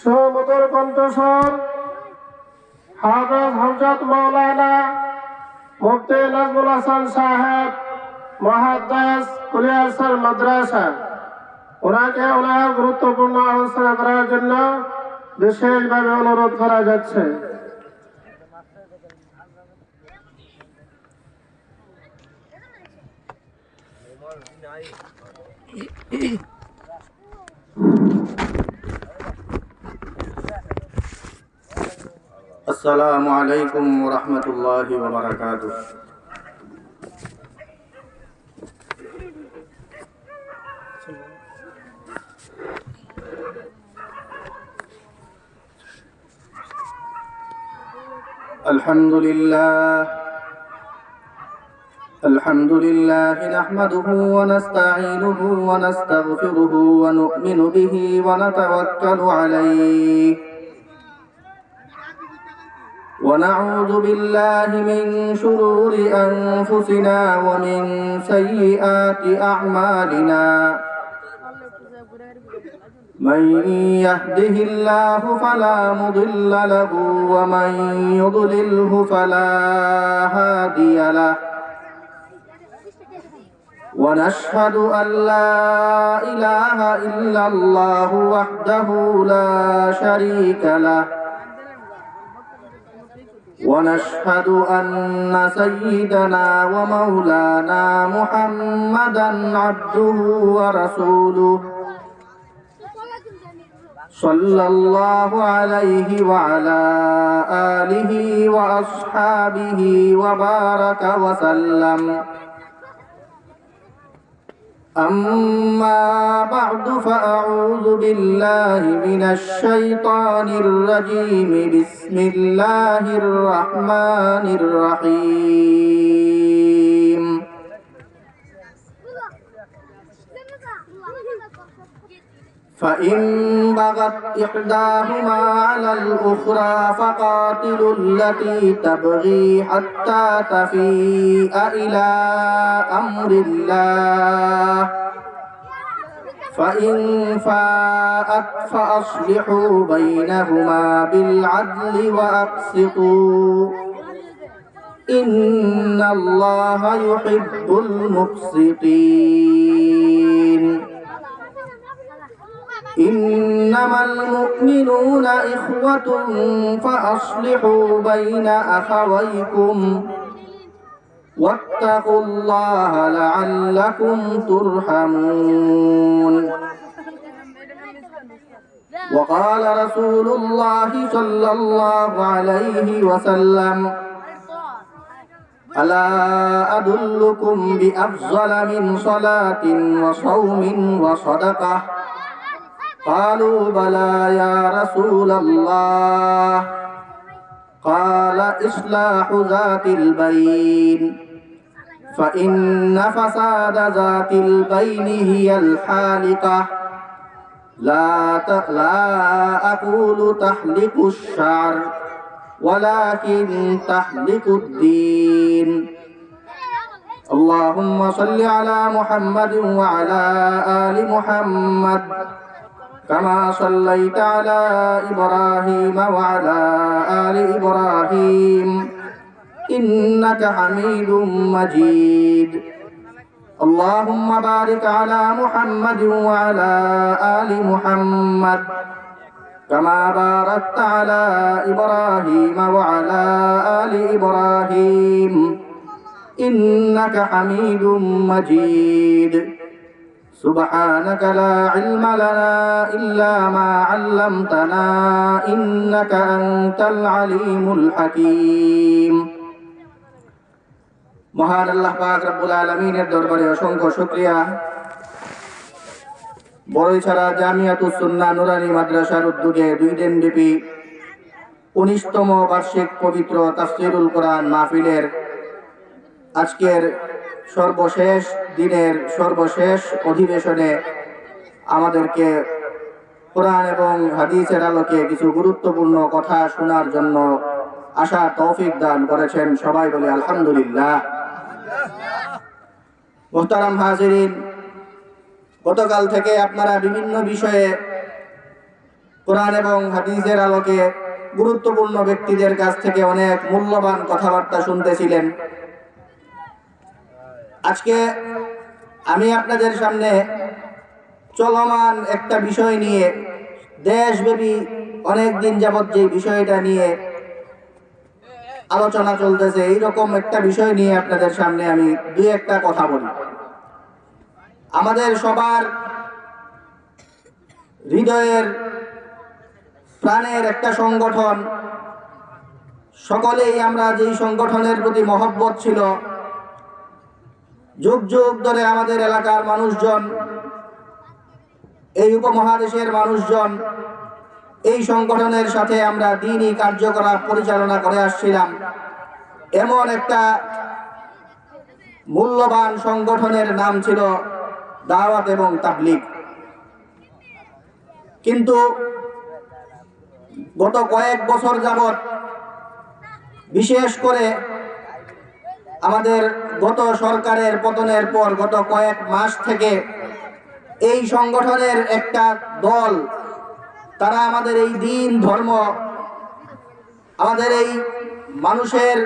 সুমধুর কণ্ঠস্বর হাফেজ হযরত মাওলানা মুফতি নাজমুল হাসান সাহেব মুহাদ্দিস কুলিয়ারসর মাদ্রাসা ওনাকে ওনার গুরুত্বপূর্ণ আলোচনা করার জন্য বিশেষভাবে অনুরোধ করা যাচ্ছে। আসসালামু আলাইকুম ওয়া রাহমাতুল্লাহি ওয়া বারাকাতুহু। আলহামদুলিল্লাহ নাহমাদুহু ওয়া নাস্তাঈনুহু ওয়া নাস্তাগফিরুহু ওয়া নু'মিনু বিহি ওয়া নাতাওয়াক্কালু আলাইহি ونعوذ بالله من شرور أنفسنا ومن سيئات أعمالنا من يهده الله فلا مضل له ومن يضلله فلا هادي له ونشهد أن لا إله إلا الله وحده لا شريك له ونشهد أن سيدنا ومولانا محمدا عبده ورسوله صلى الله عليه وعلى آله وأصحابه وبارك وسلم. أما بعد فأعوذ بالله من الشيطان الرجيم. بسم الله الرحمن الرحيم. فإن بغت إحداهما على الأخرى فقاتلوا التي تبغي حتى تفيء إلى أمر الله فإن فاءت فأصلحوا بينهما بالعدل وأقسطوا إن الله يحب المقسطين. إنما المؤمنون إخوة فأصلحوا بين أخويكم واتقوا الله لعلكم ترحمون. وقال رسول الله صلى الله عليه وسلم: ألا أدلكم بأفضل من صلاة وصوم وصدقة؟ قالوا بلى يا رسول الله. قال: إصلاح ذات البين، فإن فساد ذات البين هي الحالقة. لا أقول تحلق الشعر ولكن تحلق الدين. اللهم صل على محمد وعلى آل محمد كما صليت على إبراهيم وعلى آل إبراهيم إنك حميد مجيد. اللهم بارك على محمد وعلى آل محمد كما باركت على إبراهيم وعلى آل إبراهيم إنك حميد مجيد. سبحانك لا علم لنا إلا ما علمتنا إنك أنت العليم الحكيم. মহান আল্লাহ পাক রব্বুল আলামিনের দরবারে অসংখ্য শুকরিয়া। বড়ইছড়া জামিয়াতুস সুন্নাহ নুরানী মাদ্রাসার উদ্যোগে 2 দিনব্যাপী 19তম বার্ষিক পবিত্র তাফসীরুল কোরআন মাহফিলের আজকের সর্বশেষ দিনের সর্বশেষ অধিবেশনে আমাদেরকে কোরআন এবং হাদিসের আলোকে কিছু গুরুত্বপূর্ণ কথা শোনার জন্য আসার তৌফিক দান করেছেন। সবাই বলে আলহামদুলিল্লাহ। মুহতারাম হাজিরিন, গতকাল থেকে আপনারা বিভিন্ন বিষয়ে কোরআন এবং হাদিসের আলোকে গুরুত্বপূর্ণ ব্যক্তিদের কাছ থেকে অনেক মূল্যবান কথাবার্তা শুনতেছিলেন। আজকে আমি আপনাদের সামনে চলমান একটা বিষয় নিয়ে, দেশব্যাপী অনেক দিন যাবৎ যে বিষয়টা নিয়ে আলোচনা চলতেছে, এইরকম একটা বিষয় নিয়ে আপনাদের সামনে আমি দুই একটা কথা বলি। আমাদের সবার হৃদয়ের প্রাণের একটা সংগঠন, সকলেই আমরা যেই সংগঠনের প্রতি মহব্বত ছিল, যুগ যুগ ধরে আমাদের এলাকার মানুষজন, এই উপমহাদেশের মানুষজন এই সংগঠনের সাথে আমরা দ্বীনি কার্যকলাপ পরিচালনা করে আসছিলাম। এমন একটা মূল্যবান সংগঠনের নাম ছিল দাওয়াত এবং তাবলীগ। কিন্তু গত কয়েক বছর যাবৎ, বিশেষ করে আমাদের গত সরকারের পতনের পর গত কয়েক মাস থেকে এই সংগঠনের একটা দল, তারা আমাদের এই দ্বীন ধর্ম, আমাদের এই মানুষের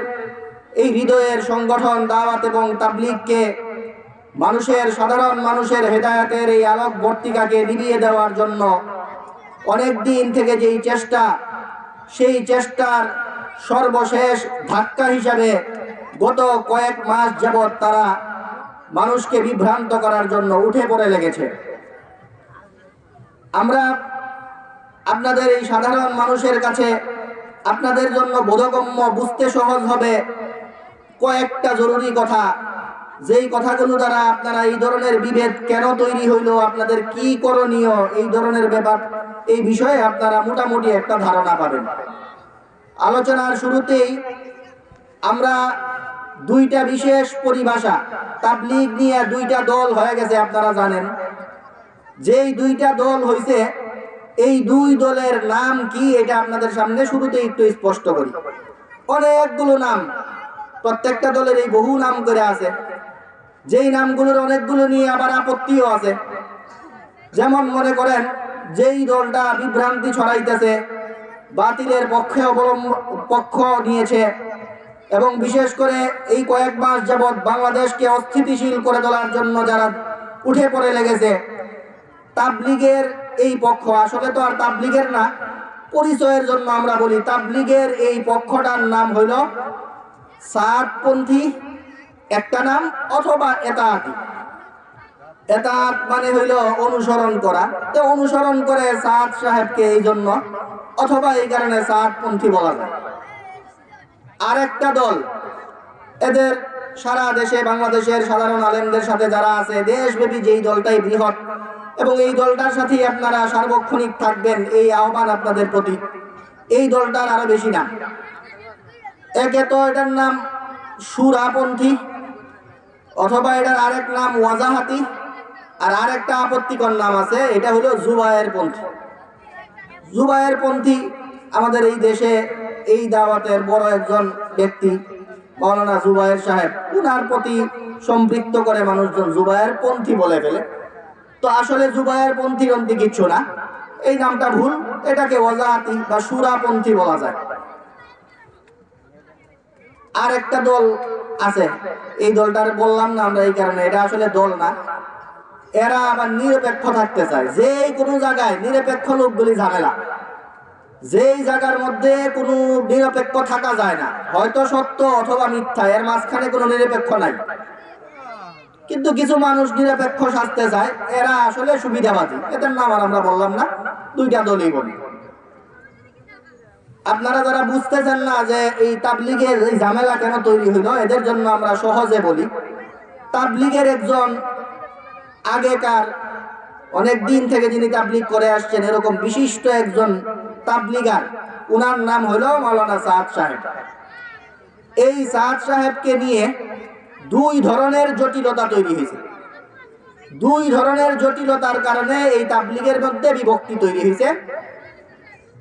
এই হৃদয়ের সংগঠন দাওয়াত এবং তাবলীগকে সাধারণ মানুষের হেদায়েতের এই আলোক বর্তিকাকে নিভিয়ে দেওয়ার জন্য অনেক দিন থেকে যেই চেষ্টা, সেই চেষ্টার সর্বশেষ ধাক্কা হিসাবে গত কয়েক মাস যাবৎ তারা মানুষকে বিভ্রান্ত করার জন্য উঠে পড়ে লেগেছে। আমরা আপনাদের এই সাধারণ মানুষের কাছে, আপনাদের জন্য বোধগম্য, বুঝতে সহজ হবে কয়েকটা জরুরি কথা, যেই কথাগুলো দ্বারা আপনারা এই ধরনের বিভেদ কেন তৈরি হইল, আপনাদের কি করণীয়, এই ধরনের ব্যাপার, এই বিষয়ে আপনারা মোটামুটি একটা ধারণা পাবেন। আলোচনার শুরুতেই আমরা দুইটা বিশেষ পরিভাষা, তাবলীগ নিয়ে দুইটা দল হয়ে গেছে আপনারা জানেন। যেই দুইটা দল হইছে, এই দুই দলের নাম কি এটা আপনাদের সামনে শুরুতে একটু স্পষ্ট করি। অনেকগুলো নাম, প্রত্যেকটা দলের এই বহু নাম করে আছে, যেই নামগুলোর অনেকগুলো নিয়ে আবার আপত্তিও আছে। যেমন মনে করেন, যেই দলটা বিভ্রান্তি ছড়াইতেছে, বাতিলের পক্ষ নিয়েছে এবং বিশেষ করে এই কয়েক মাস যাবৎ বাংলাদেশকে অস্থিতিশীল করে তোলার জন্য যারা উঠে পড়ে লেগেছে, তাবলীগের এই পক্ষ, আসলে তো আর তাবলীগের না, পরিচয়ের জন্য আমরা বলি তাবলীগের এই পক্ষটার নাম হইল সাআদপন্থী একটা নাম, অথবা এতাআতি। এতাআত মানে হইল অনুসরণ করা, তো অনুসরণ করে সাআদ সাহেবকে এই জন্য, অথবা এই কারণে সাআদপন্থী বলা যায়। আর একটা দল, এদের সারা দেশে বাংলাদেশের সাধারণ আলেমদের সাথে যারা আছে, দেশব্যাপী যেই দলটাই বৃহৎ, এবং এই দলটার সাথেই আপনারা সার্বক্ষণিক থাকবেন, এই আহ্বান আপনাদের প্রতি। এই দলটার আরো বেশি নাম। একে তো এটার নাম সুরাপন্থী, অথবা এটার আরেক নাম ওয়াজাহাতি, আর আরেকটা আপত্তিকর নাম আছে, এটা হলো জুবায়ের পন্থী। জুবায়ের পন্থী আমাদের এই দেশে এই দাওয়াতের বড় একজন ব্যক্তি মাওলানা জুবায়ের সাহেব, উনার প্রতি সম্পৃক্ত করে মানুষজন জুবায়ের পন্থী বলে ফেলে। তো আসলে জুবায়ের পন্থী কিচ্ছু না, এই নামটা ভুল, এটাকে ওয়াজাহাতি বা সুরাপন্থী বলা যায়। আর একটা দল আছে, এই দলটার বললাম না আমরা এই কারণে, এটা আসলে দল না, এরা আবার নিরপেক্ষ থাকতে চায়। যেই কোনো জায়গায় নিরপেক্ষ লোকগুলি ঝামেলা, যেই জায়গার মধ্যে কোনো নিরপেক্ষ থাকা যায় না, হয়তো সত্য অথবা মিথ্যা, এর মাঝখানে কোনো নিরপেক্ষ নাই। কিন্তু কিছু মানুষ নিরপেক্ষ সাজতে চায়, এরা আসলে সুবিধাবাদী। এদের নাম আর আমরা বললাম না, দুইটা দলই বলি। আপনারা যারা বুঝতেছেন না যে এই তাবলীগের এই ঝামেলা কেন তৈরি হইল, এদের জন্য আমরা সহজে বলি। তাবলীগের একজন আগেকার অনেক দিন থেকে যিনি তাবলীগ করে আসছেন, এরকম বিশিষ্ট একজন তাবলীগার, উনার নাম হলো মাওলানা সাআদ সাহেব। এই সাআদ সাহেবকে নিয়ে দুই ধরনের জটিলতা তৈরি হয়েছে। দুই ধরনের জটিলতার কারণে এই তাবলীগের মধ্যে বিভক্তি তৈরি হয়েছে।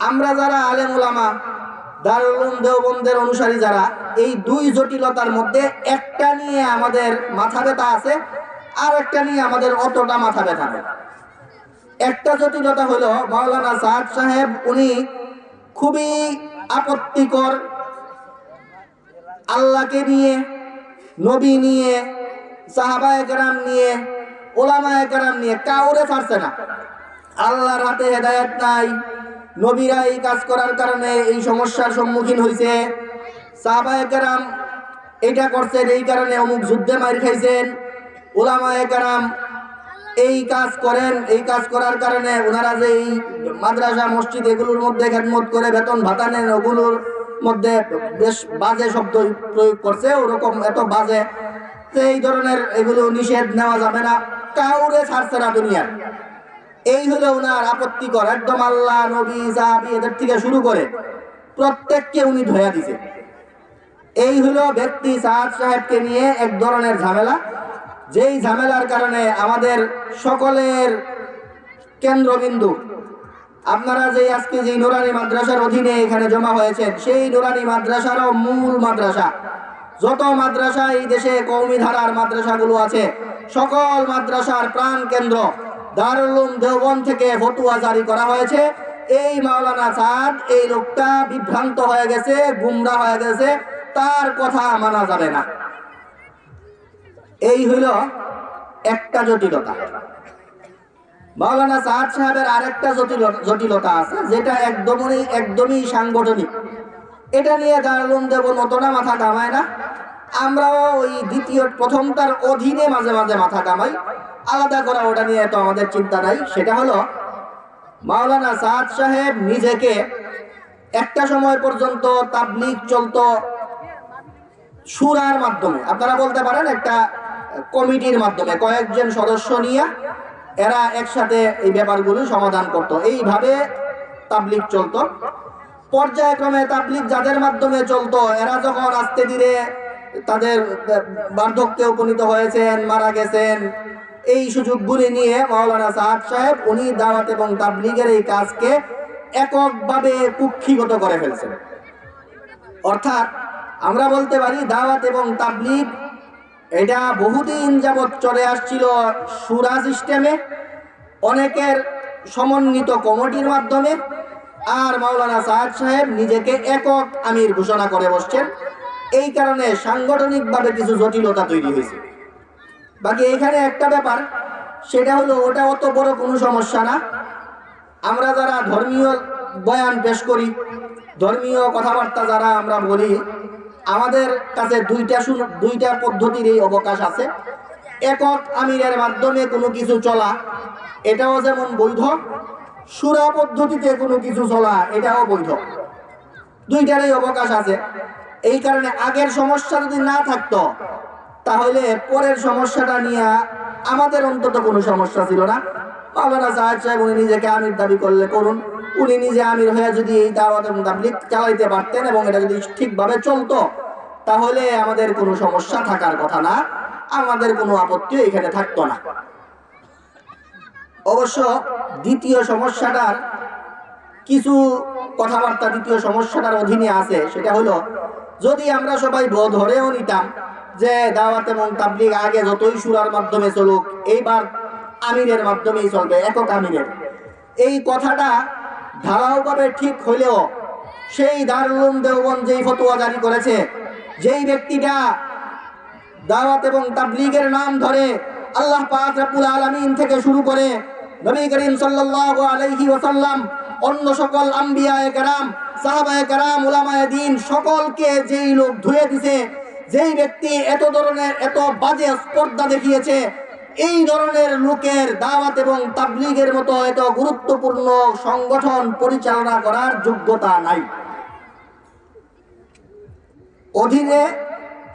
আমরা যারা আলেম ওলামা, দারুল উলুম দেওবন্দের অনুসারী যারা, এই দুই জটিলতার মধ্যে একটা নিয়ে আমাদের মাথা ব্যথা আছে, আর একটা নিয়ে আমাদের অতটা মাথা ব্যথা নেই। একটা জটিলতা হলো মাওলানা সাদ সাহেব উনি খুবই আপত্তিকর, আল্লাহকে নিয়ে, নবী নিয়ে, সাহাবায়ে কেরাম নিয়ে, ওলামায়ে কেরাম নিয়ে কাউরে ছাড়ছে না। আল্লাহর হাতে হেদায়েত নাই, নবীরা এই কাজ করার কারণে এই সমস্যার সম্মুখীন হয়েছে, সাহাবায়ে কেরাম এটা করছেন এই কারণে অমুক যুদ্ধে মার খাইছেন, ওলামায়ে কেরাম এই কাজ করেন, এই কাজ করার কারণে ওনারা যে এই মাদ্রাসা মসজিদ এগুলোর মধ্যে খেদমত করে বেতন ভাতা নেন, ওগুলোর মধ্যে বেশ বাজে শব্দ প্রয়োগ করছে, ওরকম এত বাজে যে এই ধরনের এগুলো নিষেধ নেওয়া যাবে না, কাউরে ছাড়ছে না দুনিয়ার। এই হলো ওনার আপত্তিকর, একদম আল্লাহ নবী সাহাবী এদের থেকে শুরু করে প্রত্যেককে উনি ধোয়া দিছে। এই হলো ব্যক্তি সাদ সাহেবকে নিয়ে এক ধরনের ঝামেলা, যেই ঝামেলার কারণে আমাদের সকলের কেন্দ্রবিন্দু আপনারা যে আজকে যে নুরানি মাদ্রাসার অধীনে এখানে জমা হয়েছেন, সেই নুরানি মাদ্রাসারও মূল মাদ্রাসা, যত মাদ্রাসা এই দেশে কওমি ধারার মাদ্রাসাগুলো আছে সকল মাদ্রাসার প্রাণ কেন্দ্র দারুল উলুম দেওবন্দ থেকে ফতোয়া জারি করা হয়েছে। এই মাওলানা সাদ এই লোকটা বিভ্রান্ত হয়ে গেছে, গুমরা হয়ে গেছে, তার কথা মানা যাবে না। এই হলো একটা জটিলতা। মাওলানা সাদ সাহেবের আরেকটা জটিলতা আছে, যেটা একদমই সাংগঠনিক। এটা নিয়ে দারুল উলুম দেওবন্দ নতুন মাথা কামায় না, আমরাও ওই প্রথমটার অধীনে মাঝে মাঝে মাথা কামাই, আলাদা করা ওটা নিয়ে তো আমাদের চিন্তা নাই। সেটা হলো মাওলানা সাদ সাহেব নিজেকে একটা সময় পর্যন্ত তাবলীগ চলতো শুরার মাধ্যমে, আপনারা বলতে পারেন একটা কমিটির মাধ্যমে, কয়েকজন সদস্য নিয়ে এরা একসাথে এই ব্যাপারগুলো সমাধান করত, এইভাবে তাবলীগ চলতো। পর্যায়ক্রমে তাবলীগ যাদের মাধ্যমে চলতো এরা যখন আস্তে ধীরে তাদের বার্ধক্যে উপনীত হয়েছেন, মারা গেছেন, এই সুযোগগুলি নিয়ে মাওলানা সাদ সাহেব উনি দাওয়াত এবং তাবলীগের এই কাজকে এককভাবে কুক্ষিগত করে ফেলছেন। অর্থাৎ আমরা বলতে পারি দাওয়াত এবং তাবলীগ এটা বহুদিন যাবৎ চলে আসছিল শুরা সিস্টেমে, অনেকের সমন্বিত কমিটির মাধ্যমে, আর মাওলানা সাদ সাহেব নিজেকে একক আমির ঘোষণা করে বসছেন। এই কারণে সাংগঠনিকভাবে কিছু জটিলতা তৈরি হয়েছে। বাকি এখানে একটা ব্যাপার, সেটা হলো ওটা অত বড় কোনো সমস্যা না। আমরা যারা ধর্মীয় বয়ান পেশ করি, ধর্মীয় কথাবার্তা যারা আমরা বলি, আমাদের কাছে দুইটা পদ্ধতির এই অবকাশ আছে। একক আমিরের মাধ্যমে কোনো কিছু চলা এটাও যেমন বৈধ, শুরা পদ্ধতিতে কোনো কিছু চলা এটাও বৈধ, দুইটারই অবকাশ আছে। এই কারণে আগের সমস্যা যদি না থাকতো তাহলে পরের সমস্যাটা নিয়ে আমাদের অন্তত কোনো সমস্যা ছিল না। মাওলানা সাদ সাহেব উনি নিজেকে আমির দাবি করলে করুন, উনি নিজে আমির হয়ে যদি এই দাওয়াত এবং তাবলীগ চালাইতে পারতেন এবং এটা যদি ঠিকভাবে চলতো তাহলে আমাদের কোনো সমস্যা থাকার কথা না, আমাদের কোনো আপত্তি এখানে থাকতো না। অবশ্য দ্বিতীয় সমস্যাটার কিছু কথাবার্তা দ্বিতীয় সমস্যাটার অধীনে আছে। সেটা হলো যদি আমরা সবাই ধরেও নিতাম যে দাওয়াত এবং তাবলীগ আগে যতই শুরার মাধ্যমে চলুক এইবার আমিরের মাধ্যমেই চলবে, একক আমিরের, এই কথাটা ধারাওভাবে ঠিক হইলেও সেই দারুল উলুম দেওবন্দ যেই ফতোয়া জারি করেছে, যেই ব্যক্তিটা দাওয়াত এবং তাবলীগের নাম ধরে আল্লাহ পাক রব্বুল আলামিন থেকে শুরু করে নবী করিম সাল্লাল্লাহু আলাইহি ওয়াসাল্লাম, অন্য সকল আম্বিয়ায়ে কেরাম, সাহাবায়ে কেরাম, উলামায়ে দ্বীন সকলকে যেই লোক ধুয়ে দিছে, যেই ব্যক্তি এত বাজে স্পর্ধা দেখিয়েছে, এই ধরনের লোকের দাওয়াত এবং তাবলীগের মতো এত গুরুত্বপূর্ণ সংগঠন পরিচালনা করার যোগ্যতা নাই। অধীনে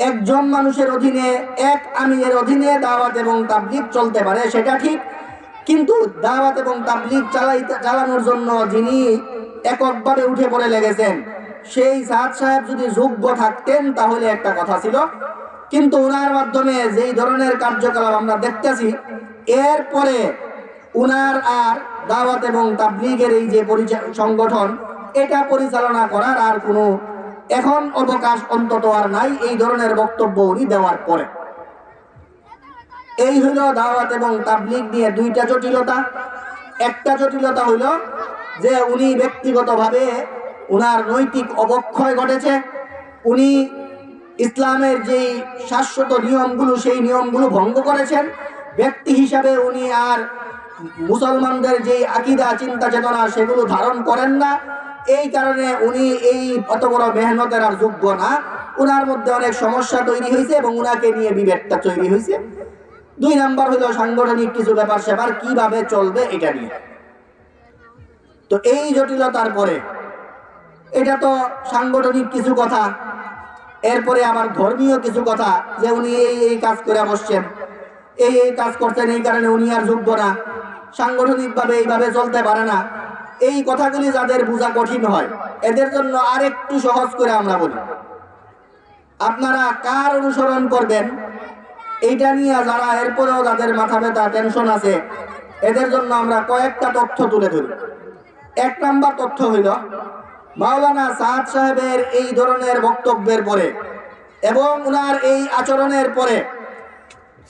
একজন মানুষের অধীনে এক আমিরের অধীনে দাওয়াত এবং তাবলীগ চলতে পারে, সেটা ঠিক, কিন্তু দাওয়াত এবং তাবলীগ চালানোর জন্য যিনি এককভাবে উঠে পড়ে লেগেছেন সেই সাদ সাহেব যদি যোগ্য থাকতেন তাহলে একটা কথা ছিল, কিন্তু উনার মাধ্যমে যেই ধরনের কার্যকলাপ আমরা দেখতেছি, এরপরে উনার আর দাওয়াত এবং তাবলীগের এই যে সংগঠন এটা পরিচালনা করার আর কোনো এখন অবকাশ অন্তত আর নাই, এই ধরনের বক্তব্য উনি দেওয়ার পরে। এই হলো দাওয়াত এবং তাবলীগ নিয়ে দুইটা জটিলতা। একটা জটিলতা হইল যে উনি ব্যক্তিগতভাবে উনার নৈতিক অবক্ষয় ঘটেছে। উনি ইসলামের যেই শাশ্বত নিয়মগুলো সেই নিয়মগুলো ভঙ্গ করেছেন। ব্যক্তি হিসাবে উনি আর মুসলমানদের যেই আকীদা চিন্তা চেতনা সেগুলো ধারণ করেন না। এই কারণে উনি এই অত বড় মেহনতের আর যোগ্য না। উনার মধ্যে অনেক সমস্যা তৈরি হয়েছে এবং উনাকে নিয়ে বিভেদটা তৈরি হয়েছে। 2 নাম্বার হলো সাংগঠনিক কিছু ব্যাপার সেবার কিভাবে চলবে এটা নিয়ে। তো এই জটিলতার পরে এটা তো সাংগঠনিক কিছু কথা, এরপরে আবার ধর্মীয় কিছু কথা যে উনি এই কাজ করে বসছেন, এই কাজ করছেন, এই কারণে উনি আর যোগ্য না, সাংগঠনিকভাবে এইভাবে চলতে পারে না। এই কথাগুলি যাদের বোঝা কঠিন হয় এদের জন্য আরেকটু সহজ করে আমরা বলি, আপনারা কার অনুসরণ করবেন এইটা নিয়ে যারা এরপরেও যাদের মাথা ব্যথা টেনশন আছে এদের জন্য আমরা কয়েকটা তথ্য তুলে ধরি। 1 নাম্বার তথ্য হইল মাওলানা সাদ সাহেবের এই ধরনের বক্তব্যের পরে এবং উনার এই আচরণের পরে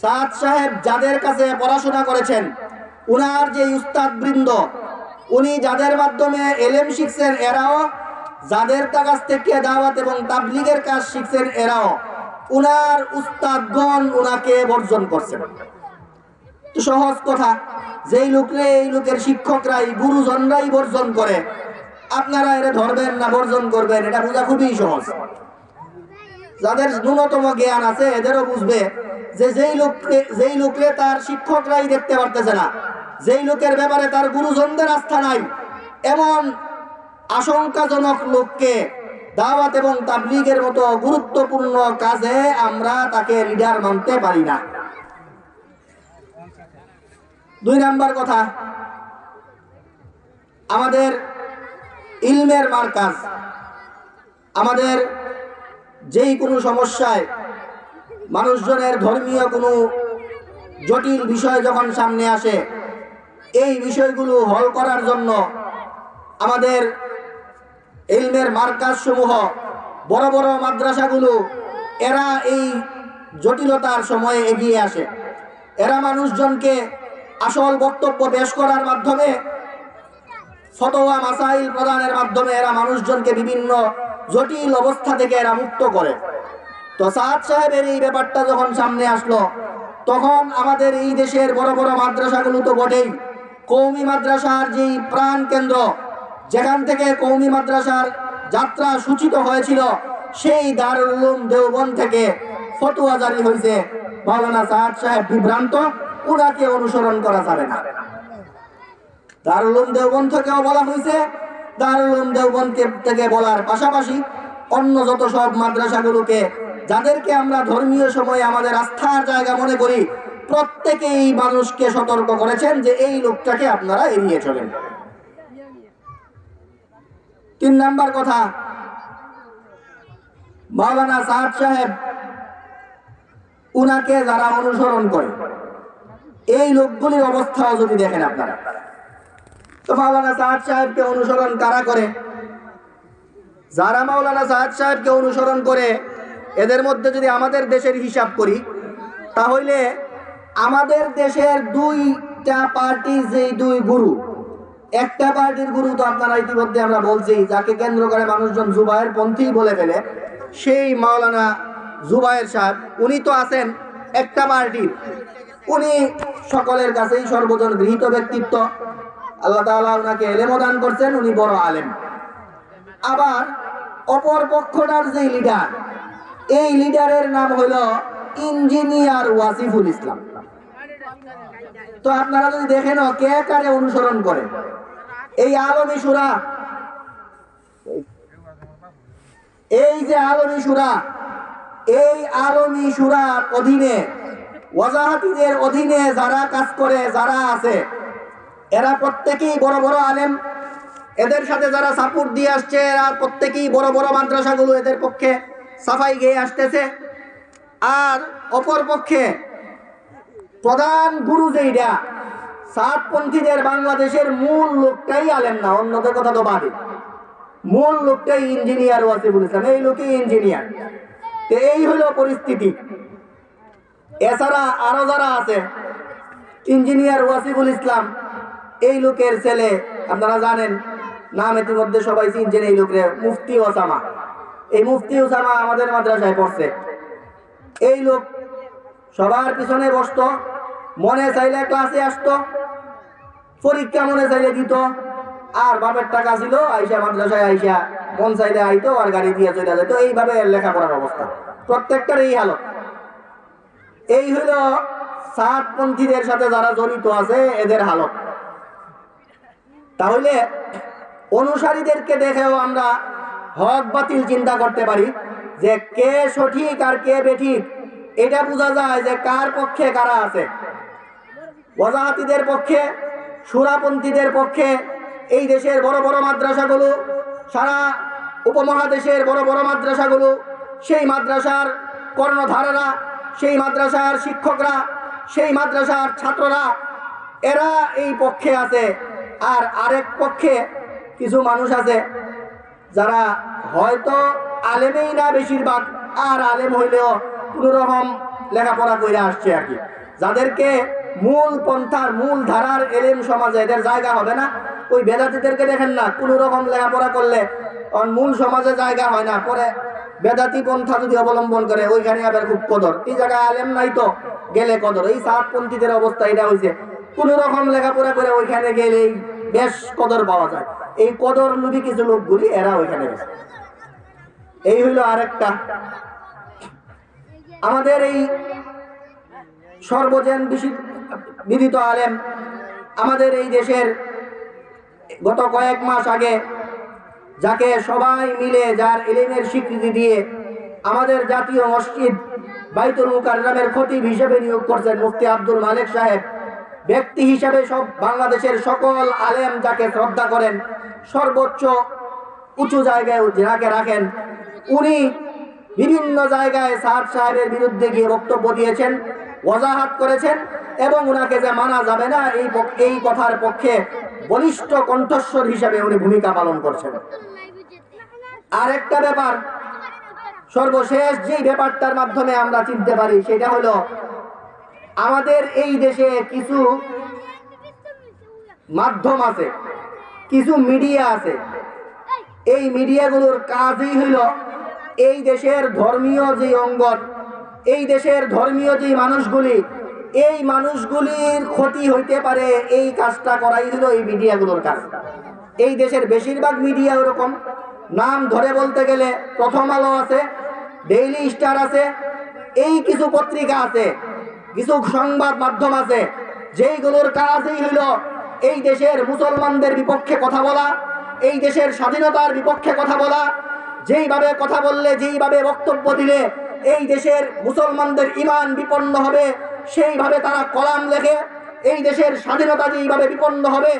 সাদ সাহেব যাদের কাছে পড়াশোনা করেছেন, উনার যে উস্তাদ বৃন্দ, উনি যাদের মাধ্যমে এলেম শিখছেন এরাও, যাদের কাছ থেকে দাওয়াত এবং তাবলীগের কাজ শিখছেন এরাও, উনার উস্তাদগণ উনাকে বর্জন করছেন। তো সহজ কথা, যেই লোকরে এই লোকের শিক্ষকরাই গুরুজনরাই বর্জন করে, আপনারা এরা ধরবেন না বর্জন করবেন, এটা বোঝা খুবই সহজ। যাদের ন্যূনতম জ্ঞান আছে এদেরও বুঝবে যে যেই লোকরে তার শিক্ষকরাই দেখতে পারতেছে না, যেই লোকের ব্যাপারে তার গুরুজনদের আস্থা নাই, এমন আশঙ্কাজনক লোককে দাওয়াত এবং তাবলীগের মতো গুরুত্বপূর্ণ কাজে আমরা তাকে লিডার মানতে পারি না। 2 নাম্বার কথা, আমাদের ইলমের মার্কাজ, আমাদের যেই কোনো সমস্যায় মানুষজনের ধর্মীয় কোনো জটিল বিষয় যখন সামনে আসে, এই বিষয়গুলো হল করার জন্য আমাদের ইলমের মার্কাজ সমূহ, বড় বড় মাদ্রাসাগুলো, এরা এই জটিলতার সময়ে এগিয়ে আসে। এরা মানুষজনকে আসল বক্তব্য পেশ করার মাধ্যমে, ফতোয়া মাসাইল প্রদানের মাধ্যমে এরা মানুষজনকে বিভিন্ন জটিল অবস্থা থেকে এরা মুক্ত করে। তো সাদ সাহেবের এই ব্যাপারটা যখন সামনে আসলো, তখন আমাদের এই দেশের বড় বড় মাদ্রাসাগুলো তো বটেই, কওমি মাদ্রাসার যেই প্রাণ কেন্দ্র, যেখান থেকে কওমি মাদ্রাসার যাত্রা সূচিত হয়েছিল, সেই দারুল উলুম দেওবন্দ থেকে ফতোয়া জারি হয়েছে মাওলানা সাদ সাহেব বিভ্রান্ত, উনাকে অনুসরণ করা যাবে না। দারুল উলুম দেওবন্দ থেকেও বলা হয়েছে, দারুল উলুম দেওবন্দ থেকে বলার পাশাপাশি অন্য যত সব মাদ্রাসাগুলোকে, যাদেরকে আমরা ধর্মীয় সময়ে আমাদের আস্থার জায়গা মনে করি, প্রত্যেকেই মানুষকে সতর্ক করেছেন যে এই লোকটাকে আপনারা এড়িয়ে চলেন। 3 নাম্বার কথা, মাওলানা সাদ সাহেব উনাকে যারা অনুসরণ করে এই লোকগুলির অবস্থাও যদি দেখেন আপনারা, তো মাওলানা সাদ সাহেবকে অনুসরণ কারা করে? যারা মাওলানা সাদ সাহেবকে অনুসরণ করে এদের মধ্যে যদি আমাদের দেশের হিসাব করি, তাহলে আমাদের দেশের 2টা পার্টি, যেই 2 গুরু, একটা পার্টির গুরু তো আপনারা ইতিমধ্যে আমরা বলছি, যাকে কেন্দ্র করে মানুষজন জুবায়ের পন্থী বলে ফেলে, সেই মাওলানা জুবায়ের সাহেব, উনি তো আছেন একটা পার্টির, উনি সকলের কাছেই সর্বজন গৃহীত ব্যক্তিত্ব, আল্লাহ তাআলা ওনাকে ইলম দান করছেন, উনি বড় আলেম। আবার অপর পক্ষটার যে লিডার, এই লিডারের নাম হলো ইঞ্জিনিয়ার ওয়াসিফুল ইসলাম। তো আপনারা যদি দেখেন কে কারে অনুসরণ করে, এই আলমী সূরা, এই যে আলমী সূরা, এই আলমী সূরার অধীনে ওয়াজাহাতিদের অধীনে যারা কাজ করে, যারা আছে, এরা প্রত্যেকেই বড় বড় আলেম। এদের সাথে যারা সাপোর্ট দিয়ে আসছে এরা প্রত্যেকেই বড় বড় মাদ্রাসাগুলো এদের পক্ষে সাফাই গেয়ে আসতেছে। আর অপর পক্ষে প্রধান গুরু যেইটা, সাতপন্থীদের বাংলাদেশের মূল লোকটাই আলেম না, অন্যদের কথা তো বাদে, মূল লোকটাই ইঞ্জিনিয়ার ওয়াসিফুল ইসলাম, এই লোকই ইঞ্জিনিয়ার। তো এই হলো পরিস্থিতি। এছাড়া আরো যারা আছে, ইঞ্জিনিয়ার ওয়াসিফুল ইসলাম এই লোকের ছেলে, আপনারা জানেন নাম ইতিমধ্যে সবাই চিনছেন এই লোকের, মুফতি ওসামা। এই মুফতি ওসামা আমাদের মাদ্রাসায় পড়ছে। এই লোক সবার পিছনে বসতো, মনে চাইলে ক্লাসে আসতো, পরীক্ষা মনে চাইলে দিত, আর বাপের টাকা ছিল আইসা মাদ্রাসায় আইসা মন চাইলে আইতো আর গাড়ি দিয়ে চলে যেত। এইভাবে লেখাপড়ার অবস্থা প্রত্যেকটার এই হালত। এই হইল সাতপন্থীদের সাথে যারা জড়িত আছে এদের হালত। তাহলে অনুসারীদেরকে দেখেও আমরা হক বাতিল চিন্তা করতে পারি যে কে সঠিক আর কে বেঠিক, এটা বোঝা যায় যে কার পক্ষে কারা আছে। ওয়াজাহাতিদের পক্ষে, সুরাপন্থীদের পক্ষে এই দেশের বড় বড় মাদ্রাসাগুলো, সারা উপমহাদেশের বড় বড় মাদ্রাসাগুলো, সেই মাদ্রাসার কর্ণধারেরা, সেই মাদ্রাসার শিক্ষকরা, সেই মাদ্রাসার ছাত্ররা, এরা এই পক্ষে আছে। আর আরেক পক্ষে কিছু মানুষ আছে যারা হয়তো আলেমেই না বেশিরভাগ, আর আলেম হইলেও কোনো রকম লেখাপড়া করে আসছে আর কি, যাদেরকে মূল পন্থার মূল ধারার এলেম সমাজে এদের জায়গা হবে না। ওই বেদাতিদেরকে দেখেন না, কোনো রকম লেখাপড়া করলে মূল সমাজে জায়গা হয় না, পরে বেদাতি পন্থা যদি অবলম্বন করে ওইখানে আবার খুব কদর, এই জায়গায় আলেম নাই তো গেলে কদর। এই সাতপন্থীদের অবস্থা এটা হয়েছে, কোনো রকম লেখাপড়া করে ওইখানে গেলেই বেশ কদর পাওয়া যায়। এই কদর লোভী কিছু লোকগুলি এরা ওইখানে গেছে। এই হইল আরেকটা। আমাদের এই সর্বজন বিদিত আলেম আমাদের এই দেশের গত কয়েক মাস আগে যাকে সবাই মিলে যার ইলমের স্বীকৃতি দিয়ে আমাদের জাতীয় মসজিদ বাইতুল মুকাররমের খতিব হিসেবে নিয়োগ করছেন মুফতি আব্দুল মালেক সাহেব, ব্যক্তি হিসাবে সব বাংলাদেশের সকল আলেম যাকে শ্রদ্ধা করেন, সর্বোচ্চ উঁচু জায়গায় যাকে রাখেন, উনি বিভিন্ন জায়গায় সাদ সাহেবের বিরুদ্ধে গিয়ে বক্তব্য দিয়েছেন, ওয়াজাহাত করেছেন, এবং উনাকে যে মানা যাবে না এই কথার পক্ষে বলিষ্ঠ কণ্ঠস্বর হিসেবে উনি ভূমিকা পালন করছেন। আর একটা ব্যাপার, সর্বশেষ যেই ব্যাপারটার মাধ্যমে আমরা চিনতে পারি সেটা হলো আমাদের এই দেশে কিছু মাধ্যম আছে, কিছু মিডিয়া আছে। এই মিডিয়াগুলোর কাজই হইল এই দেশের ধর্মীয় যে অঙ্গন, এই দেশের ধর্মীয় যে মানুষগুলি, এই মানুষগুলির ক্ষতি হইতে পারে এই কাজটা করাই হলো এই মিডিয়াগুলোর কাজ। এই দেশের বেশিরভাগ মিডিয়া ওরকম, নাম ধরে বলতে গেলে প্রথম আলো আছে, ডেইলি স্টার আছে, এই কিছু পত্রিকা আছে, কিছু সংবাদ মাধ্যম আছে, যেইগুলোর কাজই হইল এই দেশের মুসলমানদের বিপক্ষে কথা বলা, এই দেশের স্বাধীনতার বিপক্ষে কথা বলা, যেইভাবে কথা বললে, যেইভাবে বক্তব্য দিলে এই দেশের মুসলমানদের ঈমান বিপন্ন হবে, সেইভাবে তারা কলাম লেখে। এই দেশের স্বাধীনতা যেইভাবে বিপন্ন হবে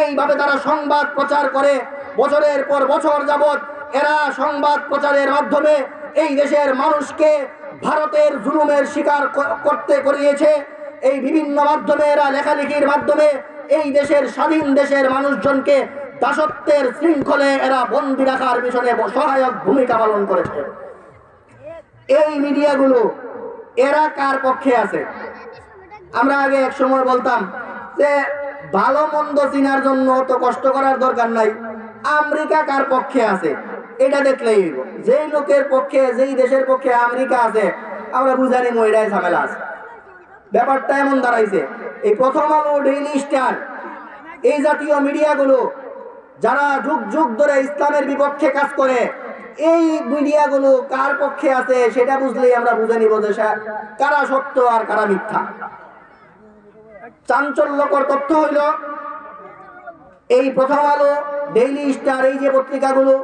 এইভাবে তারা সংবাদ প্রচার করে। বছরের পর বছর যাবৎ এরা সংবাদ প্রচারের মাধ্যমে এই দেশের মানুষকে ভারতের জুলুমের শিকার করতে করিয়েছে। এই বিভিন্ন মাধ্যমে এরা লেখালেখির মাধ্যমে এই দেশের স্বাধীন দেশের মানুষজনকে দাসত্বের শৃঙ্খলে এরা বন্দী রাখার পিছনে সহায়ক ভূমিকা পালন করেছে। এই মিডিয়াগুলো এরা কার পক্ষে আছে? আমরা আগে এক সময় বলতাম যে ভালো মন্দ চিনার জন্য তো কষ্ট করার দরকার নাই, আমেরিকা কার পক্ষে আছে এটা দেখলেই যেই লোকের পক্ষে, যেই দেশের পক্ষে আমেরিকা আছে আমরা বুঝানি মহিলায় ঝামেলা আছে। ব্যাপারটা এমন দাঁড়াইছে, এই প্রথম আলো, ডেইলি স্টার, এই জাতীয় মিডিয়াগুলো যারা যুগ যুগ ধরে ইসলামের বিপক্ষে কাজ করে, এই মিডিয়াগুলো কার পক্ষে আছে সেটা বুঝলেই আমরা বুঝে নিব যে কারা সত্য আর কারা মিথ্যা। চাঞ্চল্যকর তথ্য হইল এই প্রথম আলো, ডেইলি স্টার, এই যে পত্রিকাগুলো,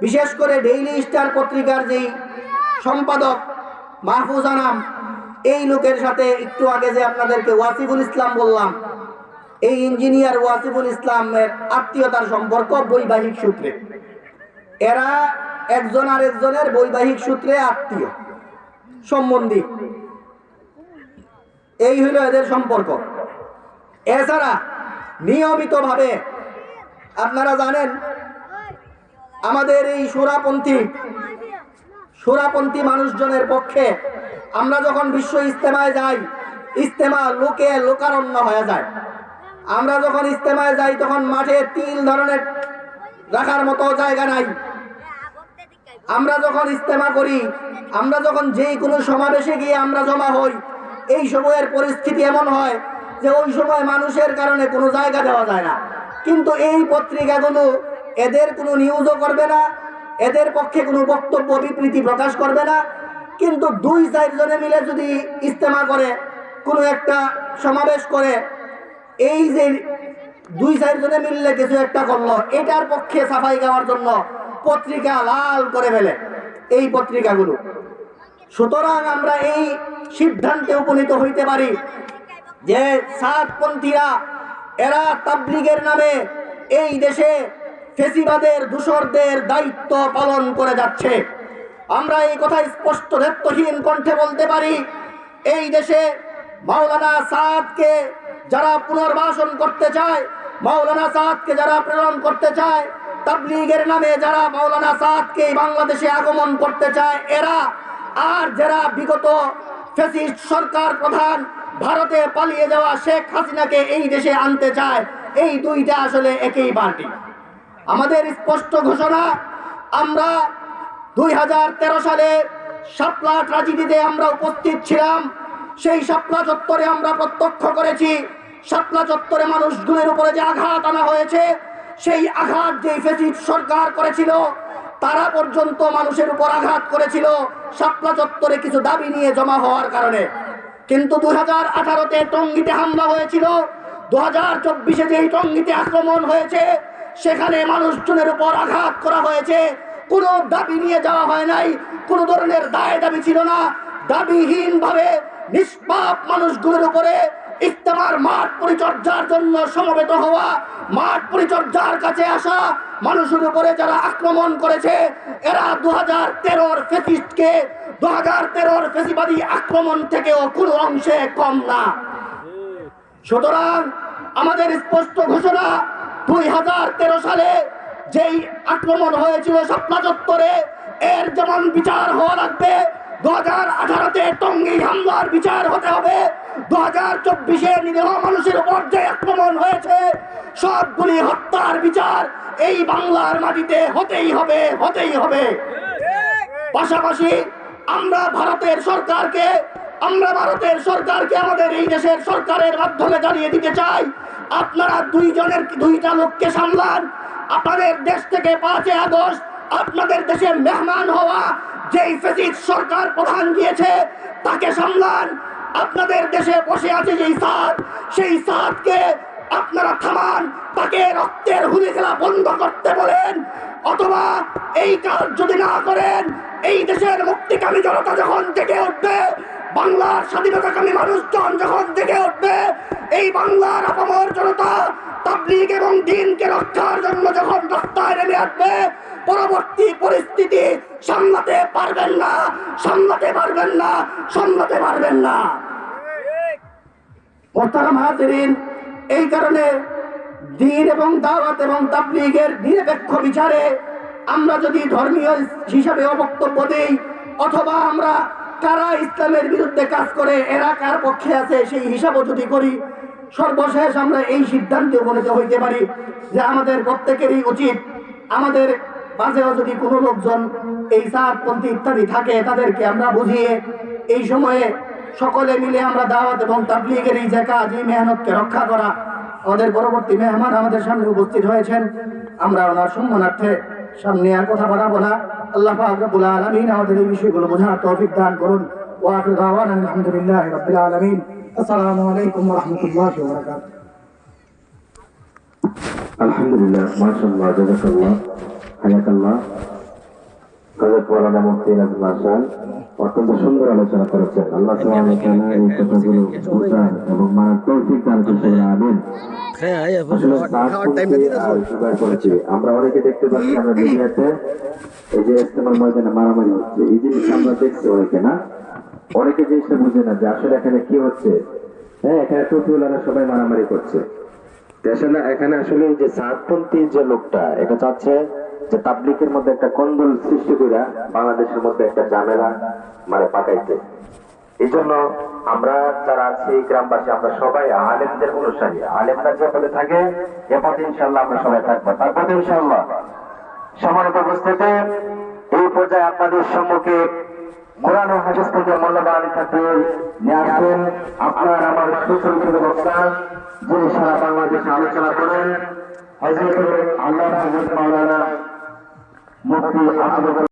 বিশেষ করে ডেইলি স্টার পত্রিকার যেই সম্পাদক মাহফুজ আনাম, এই লোকের সাথে একটু আগে যে আপনাদেরকে ওয়াসিফুল ইসলাম বললাম, এই ইঞ্জিনিয়ার ওয়াসিফুল ইসলামের আত্মীয়তার সম্পর্ক বৈবাহিক সূত্রে। এরা একজন আরেকজনের বৈবাহিক সূত্রে আত্মীয় সম্বন্ধী, এই হইল এদের সম্পর্ক। এছাড়া নিয়মিতভাবে আপনারা জানেন আমাদের এই সুরাপন্থী মানুষজনের পক্ষে আমরা যখন বিশ্ব ইজতেমায় যাই, ইজতেমা লোকারণ্য হয়ে যায়। আমরা যখন ইজতেমায় যাই তখন মাঠে 3 ধরনের রাখার মতো জায়গা নাই। আমরা যখন ইজতেমা করি, আমরা যখন যে কোনো সমাবেশে গিয়ে আমরা জমা হই, এই সময়ের পরিস্থিতি এমন হয় যে ওই সময় মানুষের কারণে কোনো জায়গা দেওয়া যায় না। কিন্তু এই পত্রিকাগুলো এদের কোনো নিউজও করবে না, এদের পক্ষে কোনো বক্তব্য বিবৃতি প্রকাশ করবে না। কিন্তু 2-4 জনে মিলে যদি ইজতেমা করে, কোনো একটা সমাবেশ করে, এই যে 2-4 জনে মিললে কিছু একটা করলো, এটার পক্ষে সাফাই গাওয়ার জন্য পত্রিকা লাল করে ফেলে এই পত্রিকাগুলো। সুতরাং আমরা এই সিদ্ধান্তে উপনীত হইতে পারি যে সাতপন্থীরা এরা তাবলীগের নামে এই দেশে ফেসিবাদের দূষরদের দায়িত্ব পালন করে যাচ্ছে। আমরা এই কথা স্পষ্ট নেত্রহীন কণ্ঠে বলতে পারি, এই দেশে মাওলানা সাদকে যারা পুনর্বাসন করতে চায়, মাওলানা সাদকে যারা প্রেরণ করতে চায়, তাবলীগের নামে যারা মাওলানা সাদকে বাংলাদেশে আগমন করতে চায়, এরা আর যারা বিগত ফ্যাসিস্ট সরকার প্রধান ভারতে পালিয়ে যাওয়া শেখ হাসিনাকে এই দেশে আনতে চায়, এই দুইটা আসলে একই পার্টি। আমাদের স্পষ্ট ঘোষণা, আমরা 2013 সালে শাপলা ট্র্যাজেডিতে আমরা উপস্থিত ছিলাম। সেই শাপলা চত্বরে আমরা প্রত্যক্ষ করেছি, শাপলা চত্বরে মানুষগুলোর উপরে যে আঘাত আনা হয়েছে, সেই আঘাত যে ফ্যাসিস্ট সরকার করেছিল, তারা পর্যন্ত মানুষের উপর আঘাত করেছিল শাপলা চত্বরে কিছু দাবি নিয়ে জমা হওয়ার কারণে। কিন্তু 2018-তে টঙ্গীতে হামলা হয়েছিল, 2024-এ যেই টঙ্গীতে আক্রমণ হয়েছে, সেখানে মানুষজনের উপর আঘাত করা হয়েছে, কোনো দাবি নিয়ে যাওয়া হয় নাই, কোনো ধরনের দায় দাবি ছিল না। দাবিহীন ভাবে নিষ্পাপ মানুষগুলোর উপরে ইজতেমার মাঠ পরিচর্যার জন্য সমবেত হওয়া, মাঠ পরিচর্যার কাছে আসা মানুষের উপরে যারা আক্রমণ করেছে, এরা 2013-র ফ্যাসিস্টকে 2013-র ফ্যাসিবাদী আক্রমণ থেকেও কোনো অংশে কম না। সুতরাং আমাদের স্পষ্ট ঘোষণা, 2013 সালে যেই আক্রমণ হয়েছিল শাপলা চত্বরে, এর যেমন বিচার হওয়া লাগবে, 2018-তে টঙ্গী হামলার বিচার হতে হবে, 2024-এ নিরীহ মানুষের উপর যে আক্রমণ হয়েছে, সবগুলি হত্যার বিচার এই বাংলার মাটিতে হতেই হবে, হতেই হবে। পাশাপাশি আমরা ভারতের সরকারকে আমাদের এই দেশের সরকারের মাধ্যমে জানিয়ে দিতে চাই, আপনারা দুইটা লোককে সামলান। আপনাদের দেশ থেকে 5 আগস্ট আপনাদের দেশে মেহমান হওয়া যেই ফ্যাসিস্ট সরকার প্রধান গিয়েছে, তাকে সামলান। আপনাদের দেশে বসে আছে যেই সাদ, সেই সাদকে আপনারা থামান, তাকে রক্তের হুলি খেলা বন্ধ করতে বলেন। অথবা এই কাজ যদি না করেন, এই দেশের মুক্তিকামী জনতা যখন জেগে উঠবে, বাংলার স্বাধীনতাকামী মানুষজন যখন জেগে উঠবে, এই বাংলার আপামর জনতা তাবলীগ এবং দ্বীনকে রক্ষার জন্য যখন রাস্তায় নেমে আসবে, পরবর্তী পরিস্থিতি সামলাতে পারবেন না, সামলাতে পারবেন না, সামলাতে পারবেন না। মোহতারাম হাজিরিন, এই কারণে দ্বীন এবং দাওয়াত এবং তাবলীগের নিরপেক্ষ বিচারে আমরা যদি ধর্মীয় হিসাবে বক্তব্য দেই, অথবা আমরা কারা ইসলামের বিরুদ্ধে কাজ করে এরা কার পক্ষে আছে সেই হিসাবও যদি করি, সর্বশেষ আমরা এই সিদ্ধান্তে উপনীত হইতে পারি যে আমাদের প্রত্যেকেরই উচিত, আমাদের মাঝেও যদি কোনো লোকজন এই সাতপন্থী ইত্যাদি থাকে, তাদেরকে আমরা বুঝিয়ে এই সময়ে সকলে মিলে আমরা দাওয়াত এবং তাবলীগের এই যে কাজ, এই মেহনতকে রক্ষা করা। আমাদের পরবর্তী মেহমান আমাদের সামনে উপস্থিত হয়েছেন, আমরা ওনার সম্মানার্থে সামনে আর কথা বাড়াবো না। আল্লাহ পাক রব্বুল আলামিন আমাদের এই বিষয়গুলো বোঝার তৌফিক দান করুন। ওয়া আখিরু দাওয়ানা আলহামদুলিল্লাহি রাব্বিল আলামিন। আসসালামু আলাইকুম ওয়া রাহমাতুল্লাহি ওয়া বারাকাতুহু। আলহামদুলিল্লাহ, মাশাআল্লাহ, জাযাকাল্লাহ, হায়াকাল্লাহ। হযরত মাওলানা মুফতি নাজমুল হাসান অত্যন্ত সুন্দর আলোচনা করেছেন। আল্লাহ সুবহানাহু ওয়া তাআলা এই কথাগুলো বুঝার এবং মানার তৌফিক দান করুন। আমিন। আমরা অনেকে দেখতে পাচ্ছি, আমরা মিডিয়াতে এই যে ইস্তেমার ময়দানে মারামারি হচ্ছে, এই জিনিস আমরা দেখছি অনেকে, না অনেকে জিনিসটা বুঝে না যে আসলে এখানে কি হচ্ছে। হ্যাঁ, এখানে টুপিওয়ালারা সবাই মারামারি করছে। এখানে আসলে যে সাতপন্থী যে লোকটা, এটা চাচ্ছে যে তাবলীগের মধ্যে একটা কন্দল সৃষ্টি করে বাংলাদেশের মধ্যে একটা ঝামেলা পাকাইতে। এই জন্য আমরা যারা আছি গ্রামবাসী আমরা সবাই আলেমদের অনুসারী, আলেমরা যে পদে থাকে এ পথে ইনশাল্লাহ আমরা সবাই থাকবো, তার পথে ইনশাল্লাহ। সম্মানিত উপস্থিতি, এই পর্যায়ে আপনাদের সম্মুখে কোরআন ও হাদিস থেকে মূল্যবান তাকরীর নিয়ে আসেন আপনার আমার সুসংক্ষিপ্ত বক্তা, যিনি সারা বাংলাদেশে আলোচনা করেন হযরত আল্লাহ হযরত মাওলানা মুফতি আহমদ